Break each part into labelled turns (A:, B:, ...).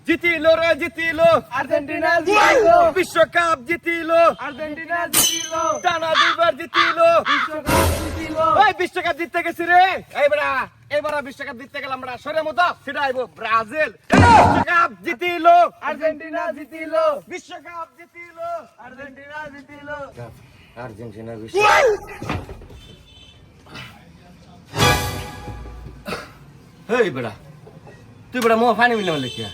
A: জিতিলো রে জিতিলো,
B: আর্জেন্টিনা জিতিলো,
A: বিশ্বকাপ জিতিলো,
B: আর্জেন্টিনা জিতিলো,
A: টানা দুইবার জিতিলো।
B: বিশ্বকাপ জিতিলো।
A: ওই বিশ্বকাপ জিততে গেছি রে। এবার বিশ্বকাপ জিততে গেলাম আমরা সরে মতো সেটা আইবো ব্রাজিল। বিশ্বকাপ জিতিলো,
B: আর্জেন্টিনা জিতিলো,
A: বিশ্বকাপ জিতিলো,
B: আর্জেন্টিনা জিতিলো।
A: আর্জেন্টিনা বিশ্বকাপ। হেই বেড়া, তুই বেড়া মোয়া পানি মিলে লিখিয়া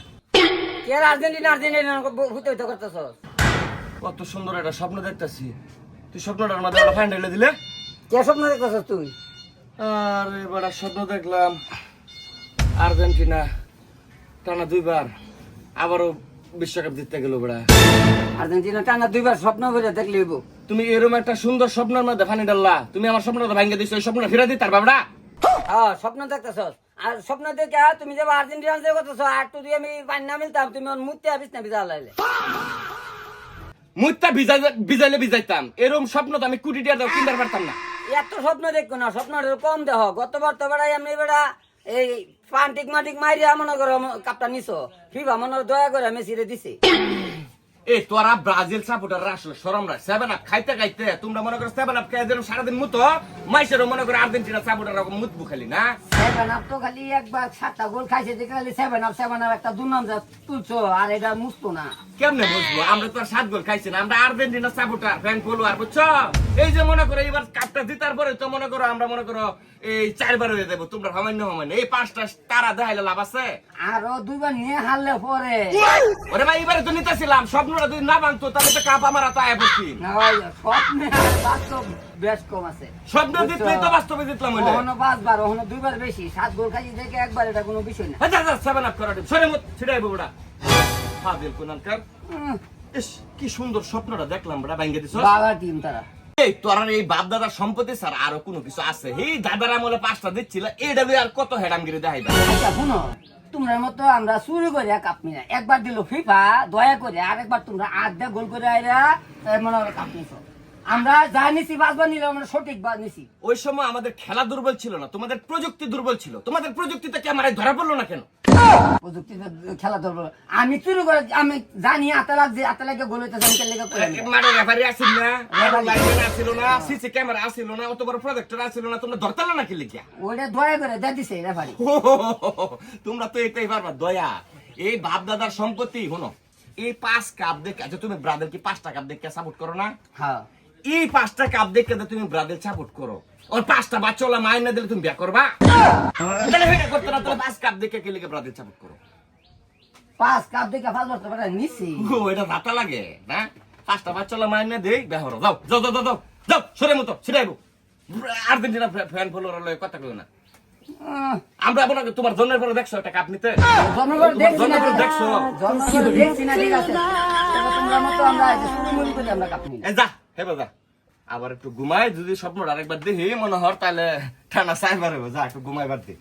C: কে আর্জেন্টিনা আর্জেন্টিনা ভূত হইতে করতেছ?
A: কত সুন্দর একটা স্বপ্ন দেখতেছি, তুই স্বপ্নটার মধ্যে একটা ফাইন ঢেলে দিলে।
C: কে স্বপ্ন দেখতেছ তুই?
A: আরে বেড়া স্বপ্ন দেখলাম আর্জেন্টিনা টানা দুইবার আবারও বিশ্বকাপ জিততে গেল বেড়া।
C: আর্জেন্টিনা টানা দুইবার স্বপ্ন করে দেখলে হইব।
A: তুমি এরকম একটা সুন্দর স্বপ্নের মধ্যে ফানি ডাললা, তুমি আমার স্বপ্নটা ভাঙ্গে দিছো, এই স্বপ্নটা ফিরে দিতে পারবা।
C: হ্যাঁ স্বপ্ন দেখতেছ, আর স্বপ্ন দেখে তুমি যে আর্জেন্টিনা যে করতেছ আর তুই আমি পানি না মিলতাম, তুমি মুতে আবিস না বিজা লাইলে।
A: মুইতা ভিজাইলে ভিজাইতাম, এরকম স্বপ্ন তো আমি কোটি টাকা দাও কিনতে পারতাম না।
C: এত স্বপ্ন দেখো না, স্বপ্ন কম দেহ। গতবার তো বেড়াই আমি বেড়া এই পান্টিক মাটিক মাইরিয়া মনে করো কাপটা নিছো, ফিবা মনে দয়া করে মেসিরে দিছি।
A: এই তোরা ব্রাজিল সাপোর্টাররা আসলে শরম রাখ, 7 আপ খাইতে খাইতে তোমরা মনে করো 7 আপ খাই দিলাম সারাদিন মুতো, মাইশেরও মনে করো আর্জেন্টিনা সাপোর্টাররা মুতবু খালি না।
C: 7 আপ তো খালি একবার 7টা গোল খাইছে, দেখে খালি 7 আপ একটা দুর্নাম যা তুলছো, আর এটা মুছতো না।
A: কেমনে বুঝবো, আমরা তো আর 7 গোল খাইছি না, আমরা আর্জেন্টিনা সাপোর্টার ফ্যান ফলোয়ার, বুঝছো? এই যে মনে করো এবার কাপটা জিতার পরে তো মনে করো আমরা মনে করো এই 4 বার হয়ে যাবো, তোমরা সামান্য এই 5টা তারা দেখাইলে লাভ আছে?
C: আরো দুইবার নিয়ে হারলে পরে।
A: ওরে ভাই এবারে তো নিতেছিলাম, স্বপ্নটা যদি না ভাঙতো তাহলে তো কাপ আমার তো আয় পড়ছি।
C: না ভাই স্বপ্নে আর বাস্তব বেশ কম আছে।
A: স্বপ্ন জিতলেই তো বাস্তবে জিতলাম।
C: ওখানে 5 বার, ওখানে 2 বার বেশি, 7 গোল খাইছি দেখে একবার, এটা কোনো বিষয় না।
A: আচ্ছা 7 আপ করা সরে মত ছিড়াই বড়া ফাদিল কোনানকার। ইস কি সুন্দর স্বপ্নটা দেখলাম বড়া, ভাঙ্গে দিছ।
C: বাবা টিম তারা
A: এই তোর এই বাপ দাদার সম্পত্তি স্যার আরো কোনো কিছু আছে? এই দাদার আমলে 5টা দিচ্ছিল, এটা দিয়ে আর কত হেডামগিরি দেখাইবা।
C: আচ্ছা শুনো, তোমরা মতো আমরা চুরি করে কাপ নিনা, একবার দিল ফিফা দয়া করে, আরেকবার তোমরা 8টা গোল করে আইরা মনে হয় কাপ নিছো। আমরা যা নিছি 5 বার নিলাম, আমরা সঠিক বার নিছি।
A: ওই সময় আমাদের খেলা দুর্বল ছিল না, তোমাদের প্রযুক্তি দুর্বল ছিল। তোমাদের প্রযুক্তিতে কি আমার ধরা পড়লো না কেন?
C: প্রযুক্তি খেলা ধরবো আমি চুরি করে, আমি জানি আতা লাগে গোল হইতেছে, আমি কেলে করে নি।
A: মারো রেফারি আসিল না, মারো লাইনম্যান আসিল না, সিসি ক্যামেরা আসিল না, অত বড় প্রজেক্টর আসিল না, তোমরা ধরতালা না কি লিখিয়া?
C: ওইটা দয়া করে দে দিছে রেফারি।
A: তোমরা তো এটাই পারবা দয়া। এই বাপ দাদার সম্পত্তি হনো, এই 5 কাপ দেখে, আচ্ছা তুমি ব্রাজিল কি 5টা কাপ দেখে সাপোর্ট করো না?
C: হ্যাঁ
A: এই 5টা কাপ দেখে তুমি ব্রাজিল সাপোর্ট করো, ওর 5টা বাচ্চাওয়ালা মায়ের না দিলে তুমি বিয়া করবা? তাহলে এটা করতে না, তাহলে 5 কাপ দেখে কে লিখে ব্রাজিল সাপোর্ট করো?
C: 5 কাপ দেখে 5 বার তো পারে নিছি।
A: ও এটা রাতা লাগে না? 5টা বাচ্চাওয়ালা মায়ের না দেই বিয়া করো। যাও যাও যাও যাও যাও সরে মতো ছিড়াইবো। আর্জেন্টিনা ফ্যান ফলোয়ার লয় কথা কইও না। আমরা আপনাকে তোমার জন্মের পরে দেখছো একটা কাপ নিতে?
C: জন্মবার দেখছি না,
A: দেখছো?
C: জন্মবার দেখছি না, ঠিক আছে। তবে তোমরা মতো আমরা চুরি করে আমরা কাপ নিই।
A: যা হে বাবা, আবার একটু ঘুমাই, যদি স্বপ্নটা আরেকবার দেখি মনে হয় তাহলে ঠান্ডা চাইবার হবে। যা একটু ঘুমাইবার দি।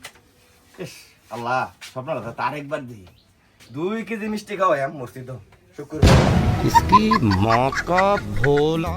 A: ইস আল্লাহ, স্বপ্নটা তো আরেকবার দেখি। 2 কেজি মিষ্টি খাওয়াই মসজিদ শুক্র।
D: इसकी माँ का भोला।